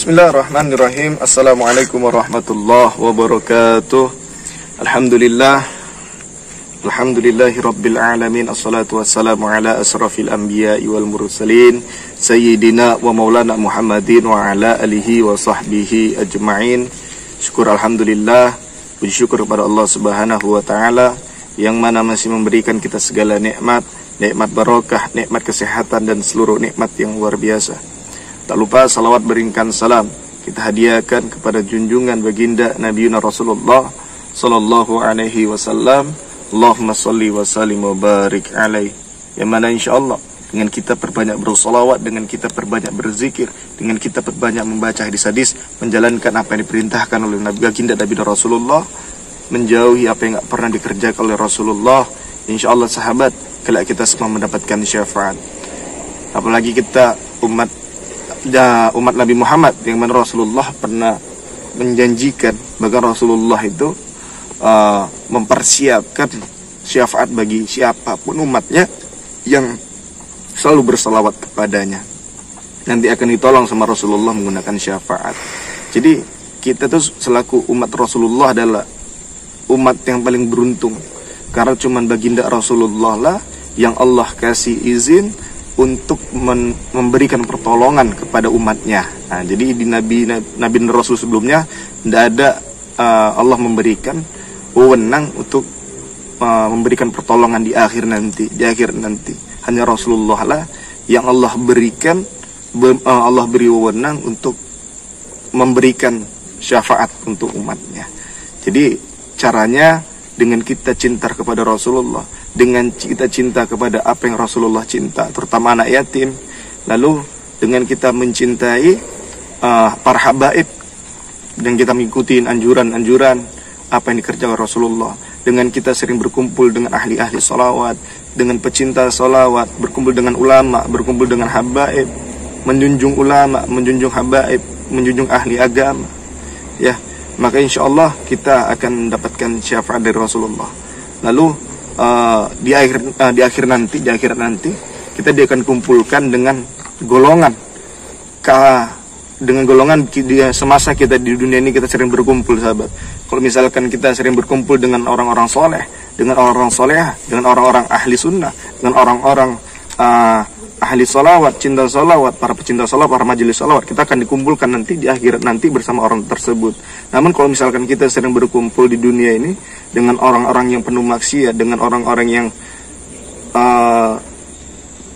Bismillahirrahmanirrahim. Assalamualaikum warahmatullahi wabarakatuh. Alhamdulillahi rabbil alamin. Assalatu wassalamu ala asrafil anbiya'i wal mursalin Sayyidina wa maulana Muhammadin wa ala alihi wa sahbihi ajma'in. Syukur alhamdulillah, puji syukur kepada Allah subhanahu wa ta'ala yang mana masih memberikan kita segala nikmat barokah, nikmat kesehatan dan seluruh nikmat yang luar biasa. Tak lupa salawat beringkan salam kita hadiahkan kepada junjungan baginda Nabiuna Rasulullah sallallahu alaihi wasallam. Allahumma salli wa sallim wa barik alaih. Yang mana insyaallah dengan kita perbanyak bersolawat, dengan kita perbanyak berzikir, dengan kita perbanyak membaca hadis-hadis, menjalankan apa yang diperintahkan oleh baginda Nabiuna Rasulullah, menjauhi apa yang tak pernah dikerjakan oleh Rasulullah, insyaallah sahabat, kelak kita semua mendapatkan syafaat. Apalagi kita umat Nabi Muhammad yang mana Rasulullah pernah menjanjikan, bahkan Rasulullah itu mempersiapkan syafaat bagi siapapun umatnya yang selalu bersalawat kepadanya, nanti akan ditolong sama Rasulullah menggunakan syafaat. Jadi kita tuh selaku umat Rasulullah adalah umat yang paling beruntung, karena cuman baginda Rasulullah lah yang Allah kasih izin untuk memberikan pertolongan kepada umatnya. Nah, jadi di Nabi Rasul sebelumnya tidak ada Allah memberikan wewenang untuk memberikan pertolongan di akhir nanti. Hanya Rasulullah lah yang Allah berikan, Allah beri wewenang untuk memberikan syafaat untuk umatnya. Jadi caranya dengan kita cinta kepada Rasulullah, dengan kita cinta kepada apa yang Rasulullah cinta, terutama anak yatim, lalu dengan kita mencintai para habaib, dan kita mengikuti anjuran-anjuran apa yang dikerjakan Rasulullah, dengan kita sering berkumpul dengan ahli-ahli salawat, dengan pecinta salawat, berkumpul dengan ulama, berkumpul dengan habaib, menjunjung ulama, menjunjung habaib, menjunjung ahli agama, ya, maka insya Allah kita akan mendapatkan syafaat dari Rasulullah. Lalu di akhir nanti kita akan kumpulkan dengan golongan semasa kita di dunia ini kita sering berkumpul, sahabat. Kalau misalkan kita sering berkumpul dengan orang-orang soleh, dengan orang-orang solehah, dengan orang-orang ahli sunnah, dengan orang-orang ahli salawat, cinta salawat, para pecinta salawat, para majelis salawat, kita akan dikumpulkan nanti di akhirat nanti bersama orang tersebut. Namun kalau misalkan kita sering berkumpul di dunia ini dengan orang-orang yang penuh maksiat, dengan orang-orang yang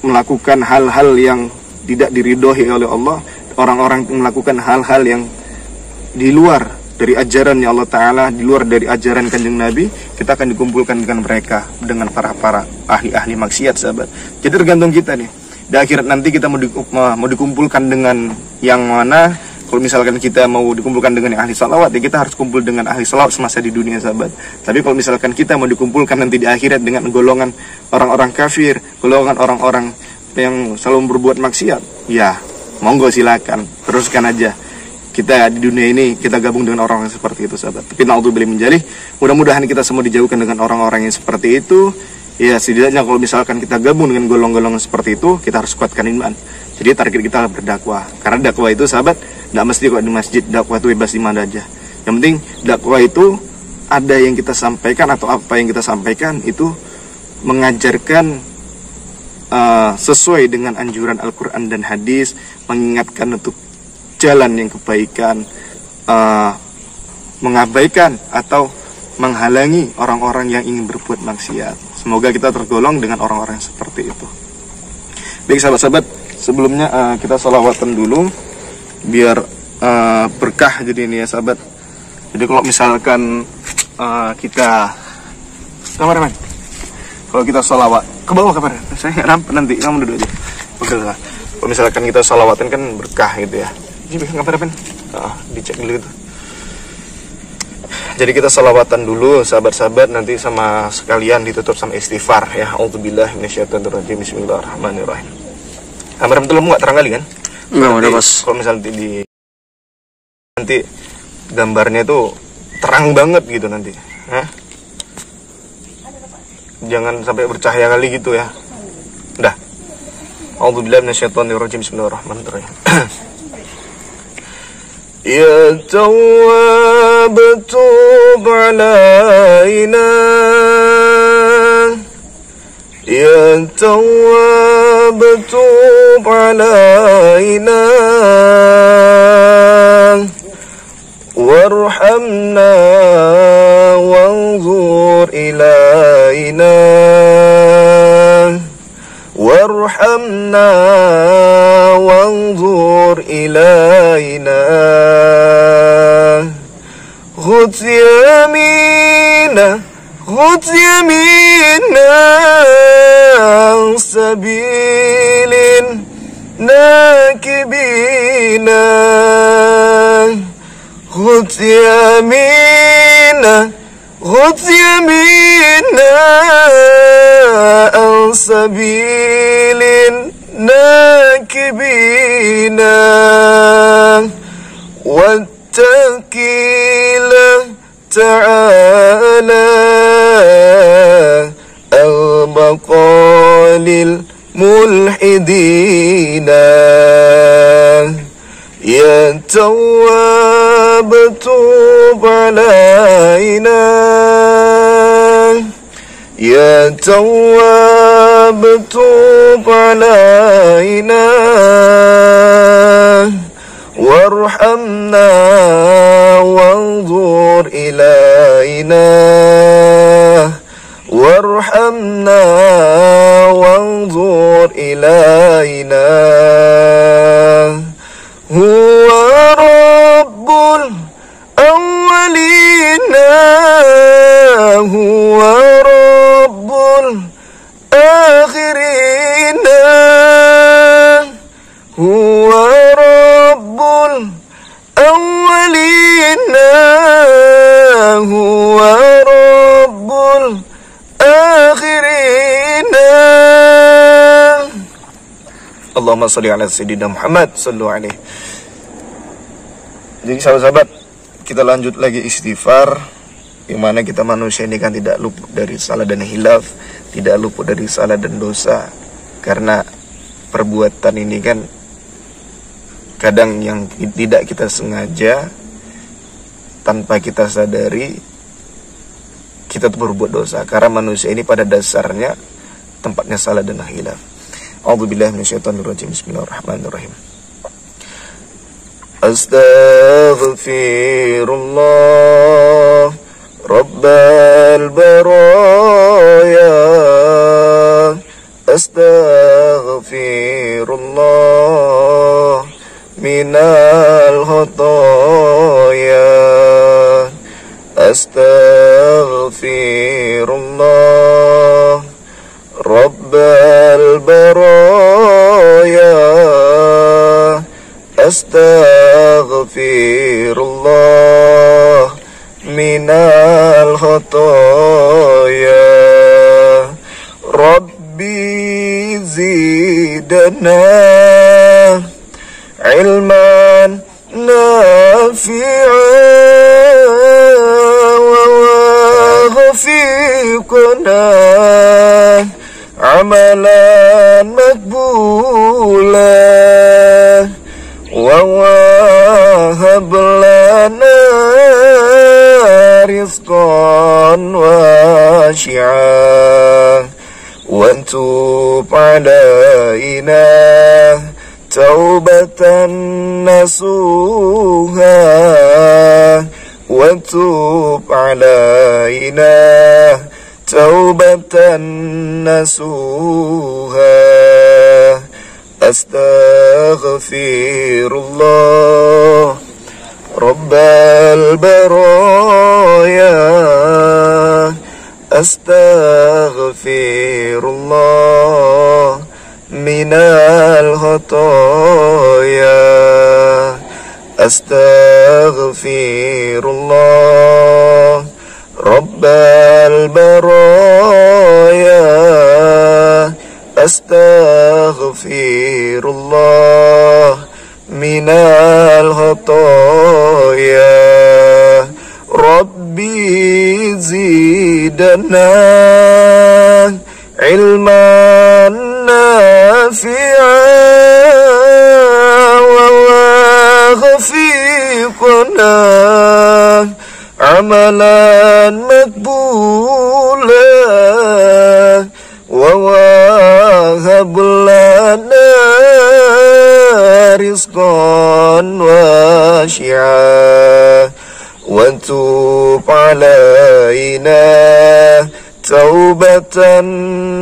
melakukan hal-hal yang tidak diridhoi oleh Allah, orang-orang yang melakukan hal-hal yang di luar dari ajaran Allah Ta'ala, di luar dari ajaran Kanjeng Nabi, kita akan dikumpulkan dengan mereka, dengan para ahli-ahli maksiat, sahabat. Jadi tergantung kita nih, di akhirat nanti kita mau dikumpulkan dengan yang mana. Kalau misalkan kita mau dikumpulkan dengan ahli salawat, ya kita harus kumpul dengan ahli salawat semasa di dunia, sahabat. Tapi kalau misalkan kita mau dikumpulkan nanti di akhirat dengan golongan orang-orang kafir, golongan orang-orang yang selalu berbuat maksiat, ya monggo silakan, teruskan aja. Kita di dunia ini kita gabung dengan orang yang seperti itu, sahabat. Tapi naudzubillah min dzalik, mudah-mudahan kita semua dijauhkan dengan orang-orang yang seperti itu. Ya setidaknya kalau misalkan kita gabung dengan golongan-golongan seperti itu, kita harus kuatkan iman. Jadi target kita berdakwah, karena dakwah itu, sahabat, tidak mesti kok di masjid. Dakwah itu bebas di mana aja. Yang penting dakwah itu ada yang kita sampaikan, atau apa yang kita sampaikan itu mengajarkan sesuai dengan anjuran Al-Quran dan hadis, mengingatkan untuk jalan yang kebaikan, mengabaikan atau menghalangi orang-orang yang ingin berbuat maksiat. Semoga kita tergolong dengan orang-orang seperti itu. Baik sahabat-sahabat, sebelumnya kita sholawatan dulu biar berkah jadi ini ya, sahabat. Jadi kalau misalkan kita kameramen, kalau kita sholawat ke bawah kamera, saya nggak nampak nanti, kamu duduk aja. Oke lah. Kalau misalkan kita sholawatan kan berkah gitu ya. Jadi kameramen, dicek dulu gitu. Jadi kita sholawatan dulu, sahabat-sahabat, nanti sama sekalian ditutup sama istighfar ya. Auzubillahi minasyaitonirrajim. Bismillahirrahmanirrahim. Kameramen tuh nggak terang kali kan? Nggak ada, Mas. Kalau misalnya nanti gambarnya tuh terang banget gitu nanti. Jangan sampai bercahaya kali gitu ya. Udah. A'udzubillahi minasyaitonirrajim. Bismillahirrahmanirrahim. يا تواب توب علينا يا تواب توب علينا وارحمنا وانظر إلينا وارحمنا وانظر إلينا خذ يمينا خذ يمينا عن سبيل ناكبينا خذ يمينا خذ يمينا عن سبيل ناكبينا واتكل تعالى البقاء للملحدين يا تواب توب علينا يا تواب توب علينا وارحمنا وانظر إلينا وارحمنا وانظر إلينا هو رب الأولين هو رب الآخرين هو رب الأولين هو رب الآخرين Allahumma sholli ala sayyidina Muhammad sallallahu alaihi. Jadi sahabat-sahabat, kita lanjut lagi istighfar, yang mana kita manusia ini kan tidak luput dari salah dan hilaf, tidak luput dari salah dan dosa, karena perbuatan ini kan kadang yang tidak kita sengaja, tanpa kita sadari kita tuh berbuat dosa, karena manusia ini pada dasarnya tempatnya salah dan hilaf. A'udzubillahi minasyaitonirrajim. Bismillahirrahmanirrahim. Astaghfirullah Rabbal baraya Astaghfirullah minal khataya Astaghfirullah Rabbal baraya Astaghfirullah minal khataya Rabbi zidna ilman nafi'an wa wafiqna amalan makbulan wa wahab lana rizqan wasi'an wa tub alaina taubatan nasuha wa tub alaina taubatan nasuha Astaghfirullah Rabbal baraya Astaghfirullah minal khataya Astaghfirullah Rabbal baraya Astaghfirullah minal khataya Rabbi zidna ilman nafi'an wa waghfiq amalan makbulah wa wahab lana rizqan wasi'ah wa tub alaina taubatan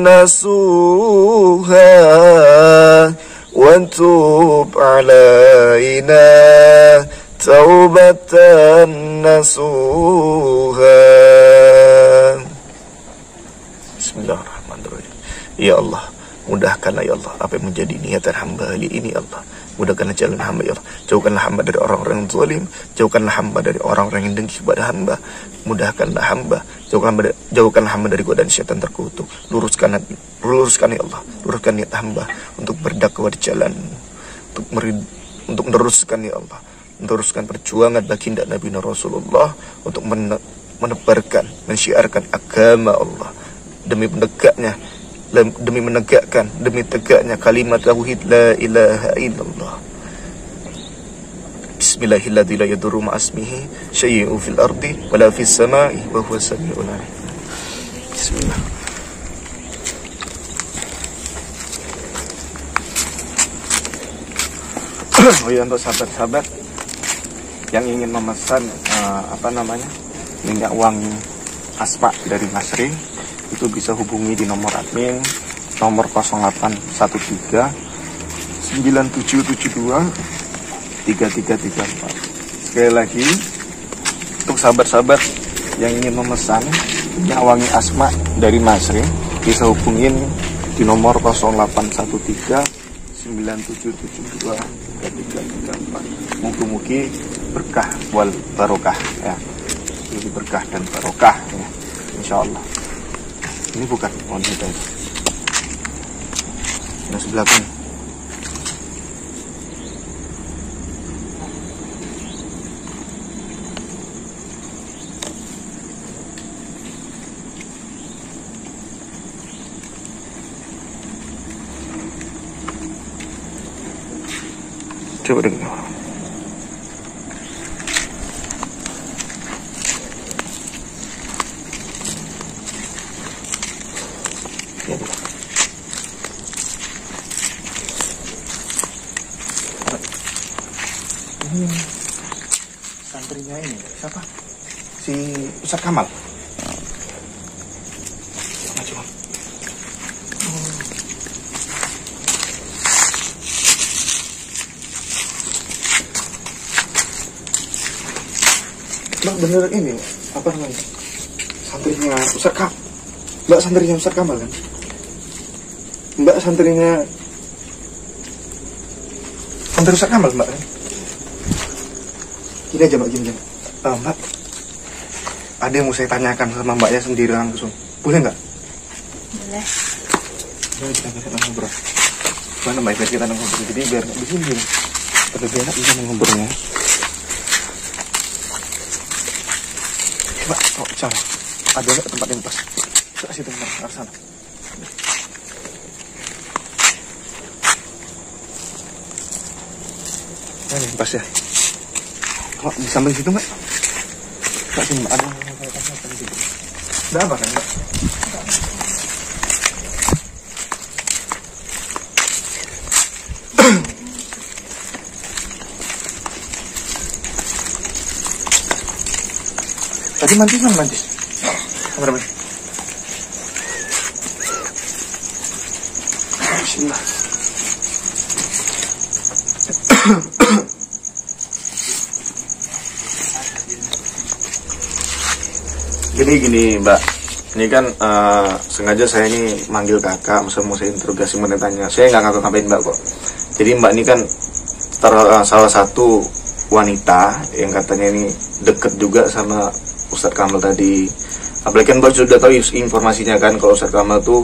nasuha wa tub alaina taubatan nasuha. Bismillahirrahmanirrahim. Ya Allah, mudahkanlah ya Allah apa yang menjadi niatan hamba kali ini ya Allah. Mudahkanlah jalan hamba ya Allah. Jauhkanlah hamba dari orang-orang yang zalim, jauhkanlah hamba dari orang-orang yang dengki kepada hamba. Mudahkanlah hamba, jauhkanlah hamba dari godaan syaitan terkutuk. Luruskan ya Allah, luruskan niat hamba untuk berdakwah di jalan, untuk meneruskan ya Allah, meneruskan perjuangan baginda Nabi Rasulullah untuk menebarkan, mensyiarkan agama Allah demi tegaknya kalimat tauhid la ilaha illallah. Bismillahirrahmanirrahim. La yadurru ma'asmihi syai'un fil ardi wala fis sama'i wa huwa samiul alim. Bismillah. Oh ya, untuk sahabat-sahabat yang ingin memesan minyak wangi Asma dari Masri, itu bisa hubungi di nomor admin nomor 0813 9772 3334. Sekali lagi, untuk sahabat-sahabat yang ingin memesan minyak wangi Asma dari Masri, bisa hubungin di nomor 0813 9772 3334. Mugi-mugi berkah wal barokah ya. Jadi berkah dan barokah ya, insyaallah. Ini bukan wanita itu. Yang sebelah pun. Coba dengar. Ini santrinya ini siapa? Si Ustaz Kamal. Coba. Mbak bener ini apa namanya? Santrinya Ustaz Kamal. Mbak santrinya Ustaz Kamal kan? Mbak santrinya santri Ustaz Kamal Mbak kan? Gini aja Mbak, gini. Mbak, ada yang mau saya tanyakan sama Mbaknya sendiri langsung. Boleh nggak? Boleh. Boleh, kita ngobrol. Mana Mbak, biar kita ngobrol. Jadi biar di sini lebih enak bisa ngobrolnya. Mbak, coba. Ada nggak tempat yang pas? Coba situ Mbak, ke sana. Nah, ini pas ya. Kalau di samping situ Mbak, Mbak sini Mbak, ada apa kan Mbak? Tadi mantis mana mantis? Kamera mana? Bismillah. Jadi gini Mbak, ini kan sengaja saya ini manggil kakak, mau saya interogasi menanya. Saya nggak ngapa-ngapain Mbak kok. Jadi Mbak ini kan salah satu wanita yang katanya ini deket juga sama Ustadz Kamal tadi. Apalagi kan Mbak sudah tahu informasinya kan kalau Ustadz Kamal tuh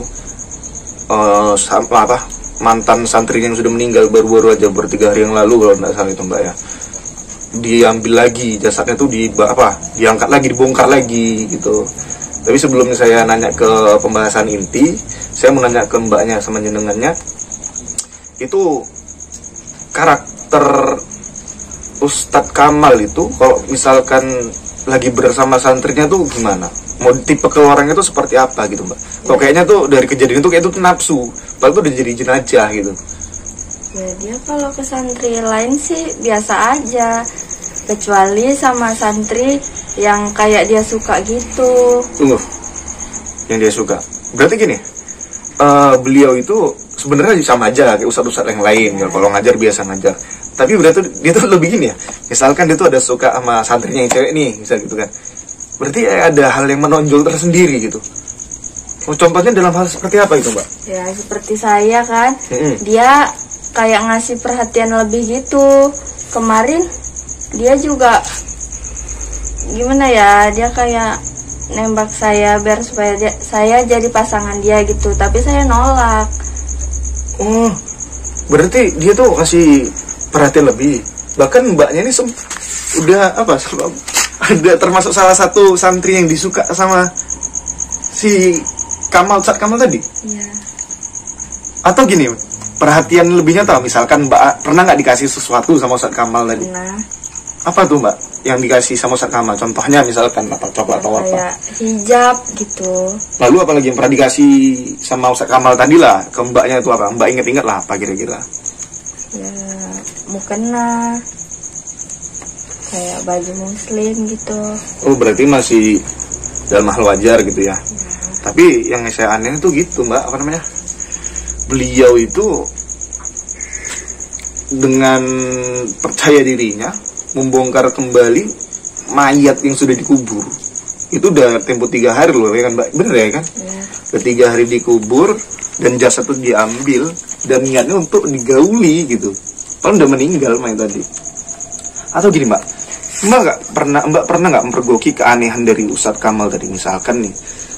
mantan santrinya yang sudah meninggal baru-baru aja 3 hari yang lalu kalau nggak salah itu Mbak ya. Diambil lagi jasadnya tuh diangkat lagi, dibongkar lagi gitu. Tapi sebelum saya nanya ke pembahasan inti, saya mau nanya ke Mbaknya sama jenengannya, itu karakter Ustadz Kamal itu kalau misalkan lagi bersama santrinya tuh gimana? Mau tipe keluarannya tuh seperti apa gitu Mbak? Kok kayaknya tuh dari kejadian itu kayak itu nafsu, padahal tuh udah jadi jenazah gitu. Ya dia kalau ke santri lain sih biasa aja, kecuali sama santri yang kayak dia suka gitu. Tunggu, yang dia suka. Berarti gini, beliau itu sebenarnya sama aja kayak ustadz-ustadz yang lain. Ya. Kalau ngajar biasa ngajar. Tapi berarti dia tuh lebih gini ya. Misalkan dia tuh ada suka sama santrinya yang cewek nih, misal gitu kan. Berarti ada hal yang menonjol tersendiri gitu. Contohnya dalam hal seperti apa itu Mbak? Ya seperti saya kan, dia kayak ngasih perhatian lebih gitu. Kemarin dia juga gimana ya, dia kayak nembak saya biar supaya saya jadi pasangan dia gitu, tapi saya nolak. Oh, berarti dia tuh ngasih perhatian lebih. Bahkan mbaknya ini udah apa? Ada termasuk salah satu santri yang disuka sama si Ustadz Kamal tadi. Iya. Atau gini, perhatian lebihnya tau, misalkan mbak pernah nggak dikasih sesuatu sama Ustadz Kamal tadi? Nah. Apa tuh mbak yang dikasih sama Ustadz Kamal? Contohnya misalkan apa, coklat atau apa? Kayak hijab gitu. Lalu apalagi yang pernah dikasih sama Ustadz Kamal tadi lah ke mbaknya itu apa? Mbak inget-inget lah apa kira-kira? Ya mukena, kayak baju muslim gitu. Oh berarti masih dalam hal wajar gitu ya. Tapi yang saya aneh itu gitu mbak, apa namanya, beliau itu dengan percaya dirinya membongkar kembali mayat yang sudah dikubur. Itu udah tempo 3 hari loh ya kan mbak, bener ya kan? Ketiga hari dikubur dan jasad itu diambil dan niatnya untuk digauli gitu. Kalau udah meninggal mayat tadi. Atau gini mbak, mbak pernah nggak mempergoki keanehan dari Ustadz Kamal tadi? Misalkan nih,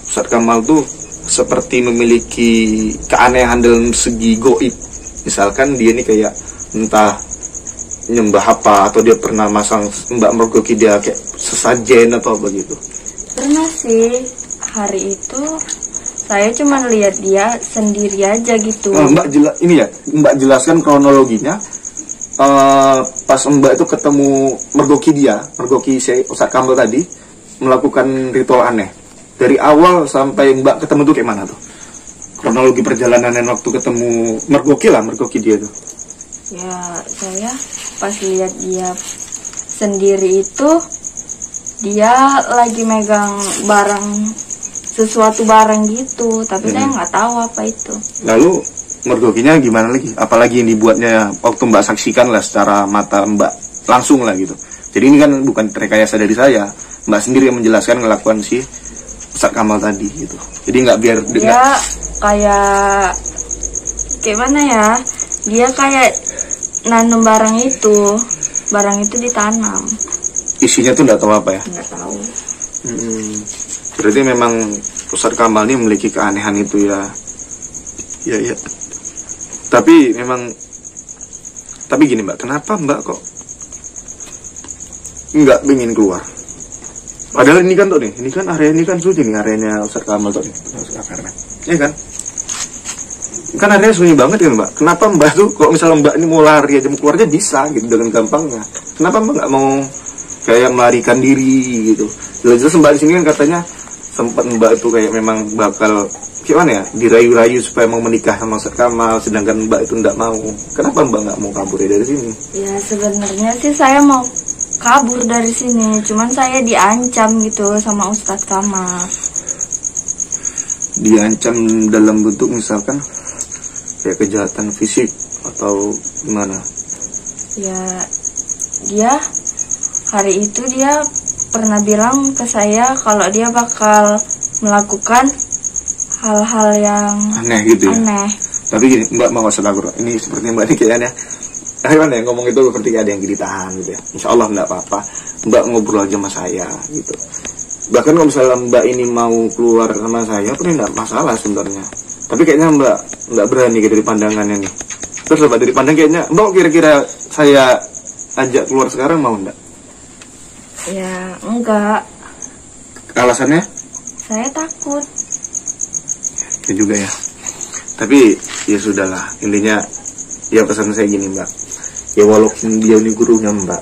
Ustadz Kamal tuh seperti memiliki keanehan dalam segi goib. Misalkan dia nih kayak entah nyembah apa, atau dia pernah masang, mbak mergoki dia kayak sesajen atau begitu? Pernah sih, hari itu saya cuma lihat dia sendiri aja gitu. Mbak jelaskan kronologinya. Pas mbak itu ketemu mergoki si Ustadz Kamal tadi melakukan ritual aneh, dari awal sampai mbak ketemu tuh kayak mana tuh kronologi perjalanan dan waktu ketemu mergoki dia tuh? Ya saya pas lihat dia sendiri itu, dia lagi megang sesuatu barang gitu, tapi saya nggak tahu apa itu. Lalu mergokinya gimana lagi? Apalagi yang dibuatnya waktu mbak saksikan lah secara mata mbak langsung lah gitu. Jadi ini kan bukan rekayasa dari saya, mbak sendiri yang menjelaskan ngelakuan si Ustadz Kamal tadi gitu. Jadi nggak biar dia kayak mana ya? Dia kayak nanam barang itu ditanam. Isinya tuh nggak tahu apa ya? Nggak tahu. Berarti memang Ustadz Kamal ini memiliki keanehan itu ya. Iya. Tapi gini mbak, kenapa mbak kok nggak ingin keluar? Padahal ini kan area ini kan sunyi nih, areanya Ustadz Kamal tuh nih, iya kan? Kan areanya sunyi banget kan mbak. Kenapa mbak tuh kalau misalnya mbak ini mau lari aja, mau keluar aja bisa gitu dengan gampangnya. Kenapa mbak nggak mau kayak melarikan diri gitu? Jelas-jelas mbak di sini kan katanya sempat mbak itu kayak memang bakal gimana ya, dirayu-rayu supaya mau menikah sama Ustadz Kamal, sedangkan mbak itu nggak mau. Kenapa mbak nggak mau kabur dari sini? Ya sebenarnya sih saya mau kabur dari sini, cuman saya diancam gitu sama Ustadz Kamal. Diancam dalam bentuk misalkan kayak kejahatan fisik atau gimana? Ya dia hari itu dia pernah bilang ke saya kalau dia bakal melakukan hal-hal yang aneh gitu ya. Aneh. Tapi gini, mbak mau usah takut. Ini seperti mbak ini kayaknya gimana ya, ngomong itu seperti ada yang ditahan gitu ya. Insya Allah nggak apa-apa. Mbak ngobrol aja sama saya gitu. Bahkan kalau misalnya mbak ini mau keluar sama saya pun nggak masalah sebenarnya. Tapi kayaknya mbak nggak berani dari pandangannya nih. Terus mbak dari pandang kayaknya mbak kira-kira saya ajak keluar sekarang mau nggak? Ya enggak. Alasannya? Saya takut. Itu juga ya. Tapi ya sudahlah, intinya ya pesan saya gini mbak, ya walaupun dia ini gurunya mbak,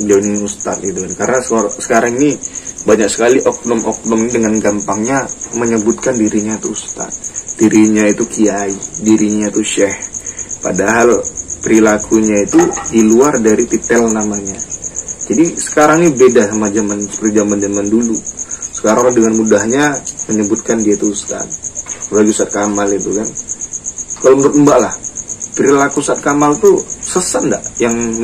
beliau ini ustadz gitu kan. Karena sekarang ini banyak sekali oknum-oknum dengan gampangnya menyebutkan dirinya itu ustadz, dirinya itu kiai, dirinya itu syekh, padahal perilakunya itu di luar dari titel namanya. Jadi sekarang ini beda sama seperti zaman dulu. Sekarang orang dengan mudahnya menyebutkan dia itu ustadz, apalagi Ustadz Kamal itu kan. Kalau menurut Mbak lah, perilaku Ustadz Kamal tuh sesat enggak? Yang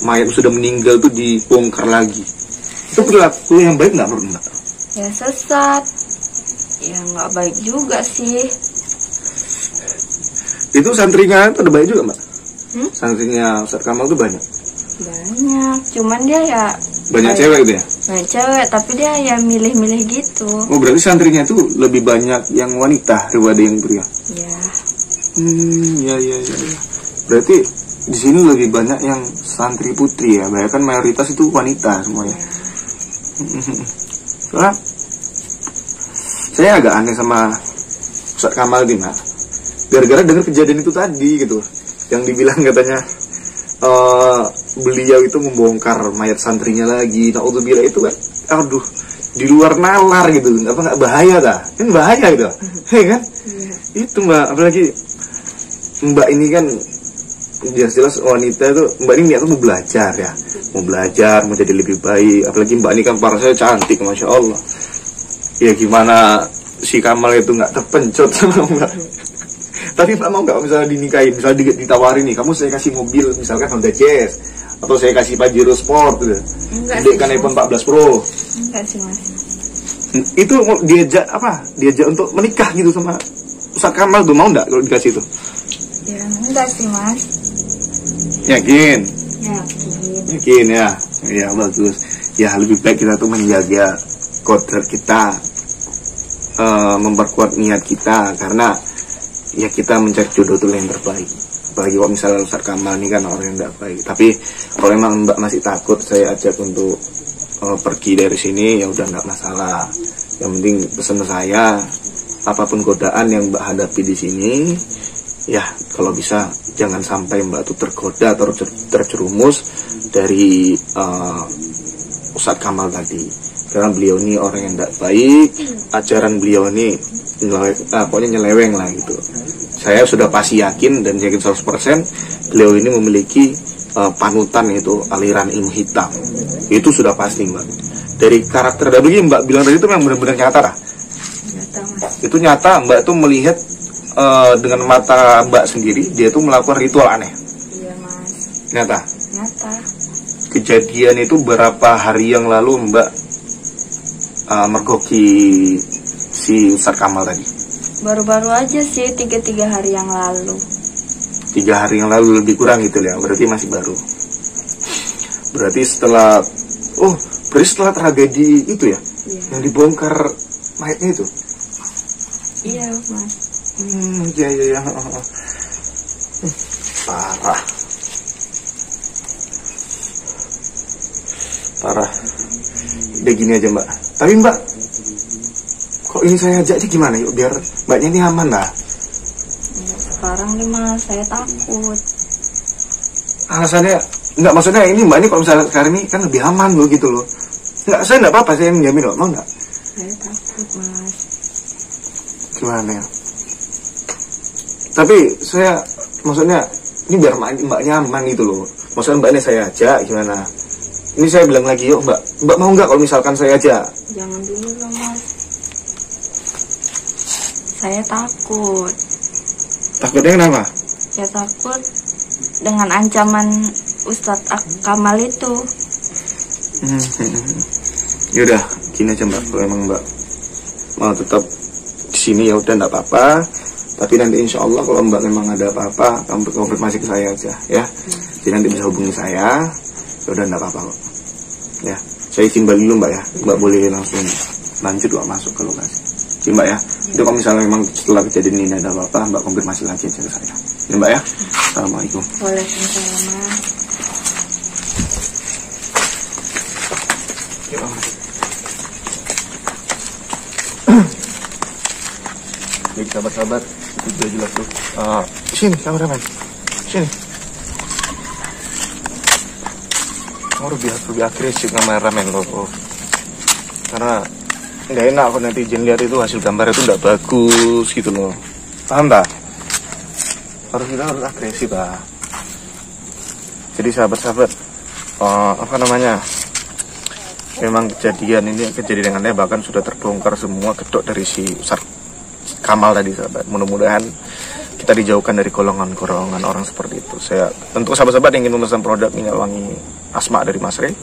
mayat sudah meninggal tuh dibongkar lagi. Itu perilaku yang baik enggak menurut Mbak? Ya sesat. Ya nggak baik juga sih. Itu santrinya itu ada baik juga Mbak? Santrinya Ustadz Kamal tuh banyak? Banyak, cuman dia ya banyak cewek gitu ya? Banyak cewek, tapi dia ya milih-milih gitu. Oh berarti santrinya tuh lebih banyak yang wanita daripada yang pria? Ya. Ya. Berarti di sini lebih banyak yang santri putri ya, bahkan mayoritas itu wanita semuanya. Soalnya saya agak aneh sama Ustadz Kamal ini, Mas. Gara-gara dengar kejadian itu tadi gitu, yang dibilang katanya beliau itu membongkar mayat santrinya lagi. Naudzubillah itu kan, aduh, di luar nalar gitu, nggak bahaya dah? Kan bahaya gitu, hei kan? Itu Mbak, apalagi Mbak ini kan jelas-jelas wanita itu, Mbak ini niatnya mau belajar ya, mau jadi lebih baik. Apalagi Mbak ini kan parasnya cantik, masya Allah. Ya gimana si Kamal itu nggak terpencot sama Mbak? Tapi Mbak mau nggak misalnya dinikahin, misalnya ditawarin nih, kamu saya kasih mobil misalkan Honda Jazz, atau saya kasih Pajero Sport gitu, kan iPhone 14 Pro. Enggak sih Mas. Itu mau diajak untuk menikah gitu sama Ustadz Kamal tuh, mau nggak kalau dikasih itu? Ya enggak sih Mas. Yakin ya, ya bagus. Ya lebih baik kita tuh menjaga kodrat kita, memperkuat niat kita, karena ya kita mencari jodoh itu yang terbaik. Apalagi kalau misalnya Ustadz Kamal ini kan orang yang tidak baik. Tapi kalau memang Mbak masih takut, saya ajak untuk pergi dari sini, ya udah nggak masalah. Yang penting pesan saya, apapun godaan yang Mbak hadapi di sini, ya kalau bisa jangan sampai Mbak itu tergoda atau terjerumus dari Ustadz Kamal tadi. Karena beliau ini orang yang tidak baik, ajaran beliau ini pokoknya nyeleweng lah gitu. Saya sudah pasti yakin dan yakin 100% beliau ini memiliki panutan, yaitu aliran ilmu hitam. Itu sudah pasti Mbak. Dari karakter dan begini Mbak bilang tadi itu memang benar-benar nyata lah. Nyata Mas. Itu nyata, Mbak itu melihat dengan mata Mbak sendiri, dia itu melakukan ritual aneh. Iya Mas. Nyata. Kejadian itu berapa hari yang lalu Mbak mergoki si Ustadz Kamal tadi? Baru-baru aja sih, 3 hari yang lalu. 3 hari yang lalu lebih kurang gitu ya, berarti masih baru. Berarti setelah tragedi itu ya, yang dibongkar mayatnya itu. Iya Mas. Iya. Parah. Udah gini aja Mbak. Tapi Mbak, kok ini saya ajak sih gimana yuk biar Mbaknya ini aman lah. Sekarang nih Mas, saya takut. Alasannya nggak, maksudnya ini Mbak ini kalau misalnya sekarang ini kan lebih aman loh gitu loh. Nggak, saya nggak apa-apa, saya menjamin loh, mau nggak? Saya takut Mas. Gimana ya? Tapi saya maksudnya ini biar Mbaknya aman gitu loh. Maksudnya Mbak ini saya ajak gimana? Ini saya bilang lagi yuk Mbak mau nggak kalau misalkan saya ajak? Jangan dulu lah Mas. Saya takut. Takutnya kenapa? Ya takut dengan ancaman Ustadz Kamal itu. Yaudah, gini aja Mbak, kalau emang Mbak mau tetap di sini ya udah nggak apa-apa. Tapi nanti insya Allah kalau Mbak memang ada apa-apa, kamu konfirmasi ke saya aja ya. Jadi nanti bisa hubungi saya. Ya udah nggak apa-apa kok. Ya, saya izin balik dulu Mbak ya. Mbak boleh langsung lanjut Mbak masuk ke lokasi. Jadi Mbak ya. Itu kalau misalnya memang setelah kejadian ini ada apa-apa, Mbak konfirmasi lagi aja ke saya. Ya Mbak ya. Assalamualaikum. Waalaikumsalam Mas. Baik sahabat-sahabat, itu sudah jelas tuh. Sini kameramen, sini. lebih agresif kameramen lo. Karena nggak enak kalau netizen lihat itu hasil gambar itu nggak bagus gitu loh. Paham tak? Harus agresif lah. Jadi sahabat-sahabat, memang kejadian yang aneh, bahkan sudah terbongkar semua gedok dari si Ustaz Kamal tadi sahabat. Mudah-mudahan kita dijauhkan dari golongan-golongan orang seperti itu. Untuk sahabat-sahabat yang ingin memesan produk minyak wangi Asma dari Mas Rey,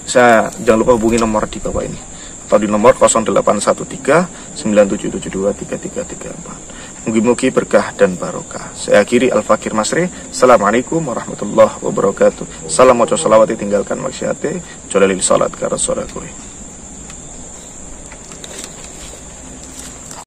jangan lupa hubungi nomor di bawah ini atau di nomor 0813 9772 3334. Mugi-mugi berkah dan barokah. Saya akhiri Al-Fakir Mas Rey. Assalamualaikum warahmatullahi wabarakatuh. Salam moco salawati tinggalkan maksiate. Jolalil salat ke Rasulullah.